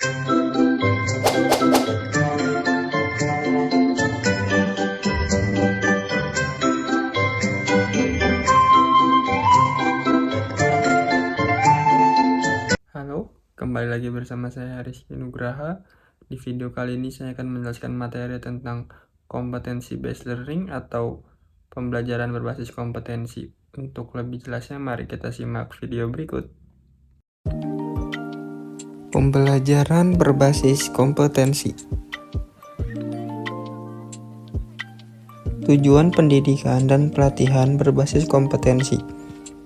Halo, kembali lagi bersama saya Rizky Nugraha. Di video kali ini saya akan menjelaskan materi tentang kompetensi based learning atau pembelajaran berbasis kompetensi. Untuk lebih jelasnya, mari kita simak video berikut. Pembelajaran berbasis kompetensi. Tujuan pendidikan dan pelatihan berbasis kompetensi.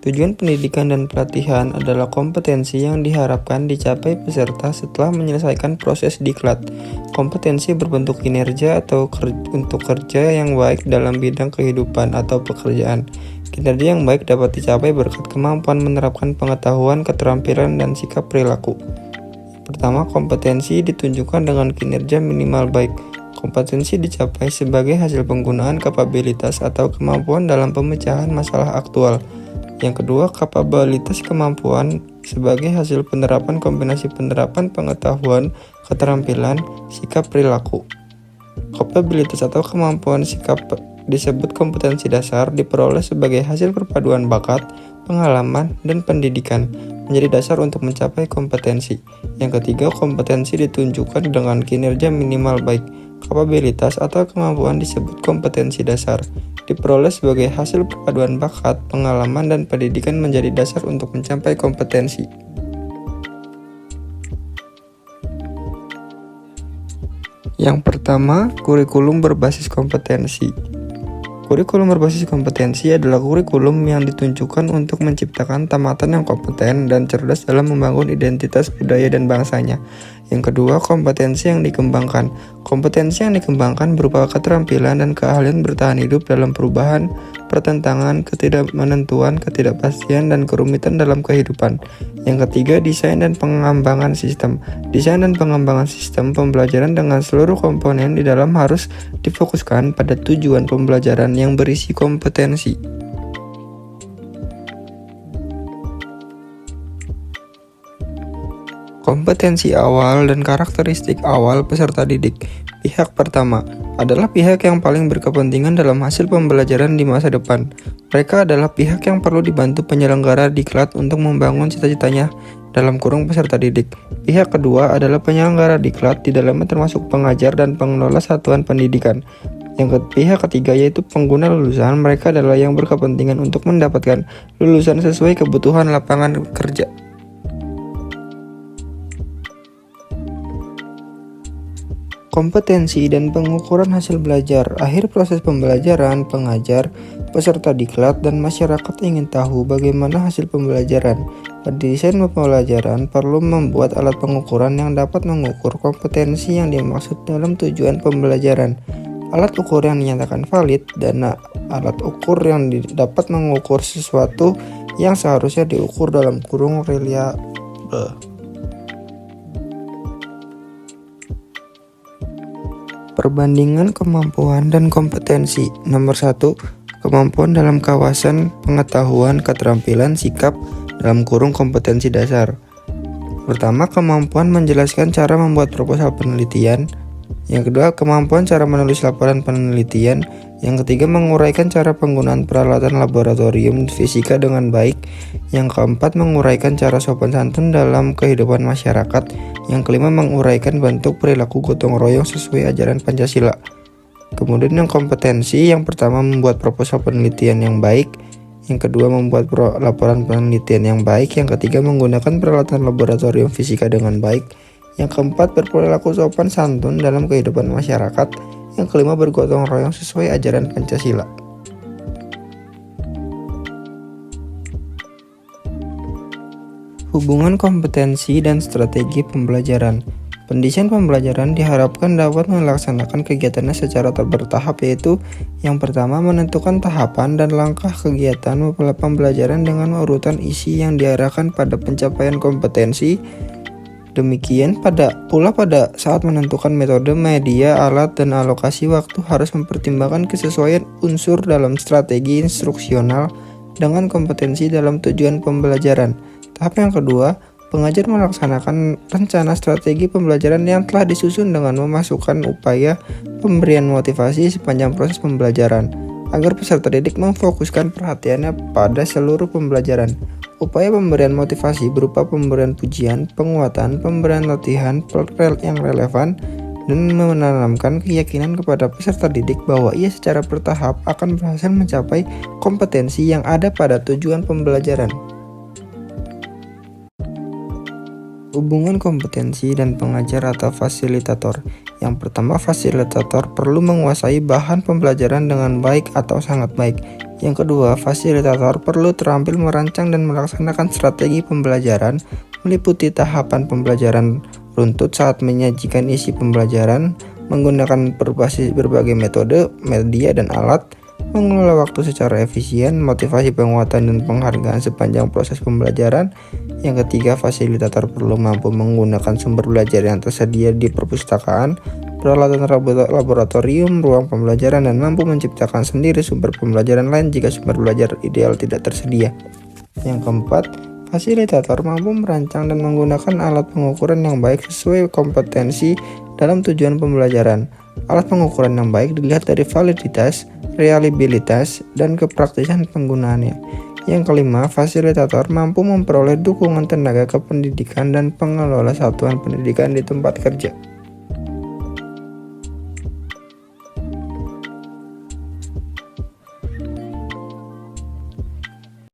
Tujuan pendidikan dan pelatihan adalah kompetensi yang diharapkan dicapai peserta setelah menyelesaikan proses diklat. Kompetensi berbentuk kinerja atau untuk kerja yang baik dalam bidang kehidupan atau pekerjaan. Kinerja yang baik dapat dicapai berkat kemampuan menerapkan pengetahuan, keterampilan, dan sikap perilaku. Pertama, kompetensi ditunjukkan dengan kinerja minimal baik. Kompetensi dicapai sebagai hasil penggunaan kapabilitas atau kemampuan dalam pemecahan masalah aktual. Yang kedua, kapabilitas kemampuan sebagai hasil penerapan kombinasi penerapan pengetahuan, keterampilan, sikap perilaku. Kapabilitas atau kemampuan sikap disebut kompetensi dasar, diperoleh sebagai hasil perpaduan bakat, pengalaman, dan pendidikan, menjadi dasar untuk mencapai kompetensi. Yang ketiga, kompetensi ditunjukkan dengan kinerja minimal baik. Kapabilitas atau kemampuan disebut kompetensi dasar, diperoleh sebagai hasil perpaduan bakat, pengalaman, dan pendidikan menjadi dasar untuk mencapai kompetensi. Yang pertama, kurikulum berbasis kompetensi. Kurikulum berbasis kompetensi adalah kurikulum yang ditunjukkan untuk menciptakan tamatan yang kompeten dan cerdas dalam membangun identitas budaya dan bangsanya. Yang kedua, kompetensi yang dikembangkan. Kompetensi yang dikembangkan berupa keterampilan dan keahlian bertahan hidup dalam perubahan, pertentangan, ketidakmenentuan, ketidakpastian, dan kerumitan dalam kehidupan. Yang ketiga, desain dan pengembangan sistem. Desain dan pengembangan sistem pembelajaran dengan seluruh komponen di dalam harus difokuskan pada tujuan pembelajaran yang berisi kompetensi. Kompetensi awal dan karakteristik awal peserta didik. Pihak pertama adalah pihak yang paling berkepentingan dalam hasil pembelajaran di masa depan. Mereka adalah pihak yang perlu dibantu penyelenggara diklat untuk membangun cita-citanya dalam kurung peserta didik. Pihak kedua adalah penyelenggara diklat, di dalamnya termasuk pengajar dan pengelola satuan pendidikan. Pihak ketiga yaitu pengguna lulusan. Mereka adalah yang berkepentingan untuk mendapatkan lulusan sesuai kebutuhan lapangan kerja. Kompetensi dan pengukuran hasil belajar. Akhir proses pembelajaran, pengajar, peserta diklat, dan masyarakat ingin tahu bagaimana hasil pembelajaran. Desain pembelajaran perlu membuat alat pengukuran yang dapat mengukur kompetensi yang dimaksud dalam tujuan pembelajaran. Alat ukur yang dinyatakan valid dan alat ukur yang dapat mengukur sesuatu yang seharusnya diukur dalam kurung reliable. Perbandingan kemampuan dan kompetensi. Nomor 1, kemampuan dalam kawasan pengetahuan, keterampilan, sikap dalam kurung kompetensi dasar. Pertama, kemampuan menjelaskan cara membuat proposal penelitian. Yang kedua, kemampuan cara menulis laporan penelitian. Yang ketiga, menguraikan cara penggunaan peralatan laboratorium fisika dengan baik. Yang keempat, menguraikan cara sopan santun dalam kehidupan masyarakat. Yang kelima, menguraikan bentuk perilaku gotong royong sesuai ajaran Pancasila. Kemudian yang kompetensi, yang pertama membuat proposal penelitian yang baik. Yang kedua, membuat laporan penelitian yang baik. Yang ketiga, menggunakan peralatan laboratorium fisika dengan baik. Yang keempat, berperilaku sopan santun dalam kehidupan masyarakat. Yang kelima, bergotong royong sesuai ajaran Pancasila. Hubungan kompetensi dan strategi pembelajaran. Pendesain pembelajaran diharapkan dapat melaksanakan kegiatannya secara bertahap, yaitu yang pertama, menentukan tahapan dan langkah kegiatan pembelajaran dengan urutan isi yang diarahkan pada pencapaian kompetensi. Demikian pula pada saat menentukan metode, media, alat, dan alokasi waktu harus mempertimbangkan kesesuaian unsur dalam strategi instruksional dengan kompetensi dalam tujuan pembelajaran. Tahap yang kedua, Pengajar melaksanakan rencana strategi pembelajaran yang telah disusun dengan memasukkan upaya pemberian motivasi sepanjang proses pembelajaran, agar peserta didik memfokuskan perhatiannya pada seluruh pembelajaran. Upaya pemberian motivasi berupa pemberian pujian, penguatan, pemberian latihan yang relevan, dan menanamkan keyakinan kepada peserta didik bahwa ia secara bertahap akan berhasil mencapai kompetensi yang ada pada tujuan pembelajaran. Hubungan kompetensi dan pengajar atau fasilitator. Yang pertama, fasilitator perlu menguasai bahan pembelajaran dengan baik atau sangat baik. Yang kedua, fasilitator perlu terampil merancang dan melaksanakan strategi pembelajaran, meliputi tahapan pembelajaran runtut saat menyajikan isi pembelajaran, menggunakan berbagai metode, media, dan alat, mengelola waktu secara efisien, motivasi penguatan dan penghargaan sepanjang proses pembelajaran. Yang ketiga, fasilitator perlu mampu menggunakan sumber belajar yang tersedia di perpustakaan, peralatan laboratorium, ruang pembelajaran, dan mampu menciptakan sendiri sumber pembelajaran lain jika sumber belajar ideal tidak tersedia. Yang keempat, fasilitator mampu merancang dan menggunakan alat pengukuran yang baik sesuai kompetensi dalam tujuan pembelajaran. Alat pengukuran yang baik dilihat dari validitas, reliabilitas, dan kepraktisan penggunaannya. Yang kelima, fasilitator mampu memperoleh dukungan tenaga kependidikan dan pengelola satuan pendidikan di tempat kerja.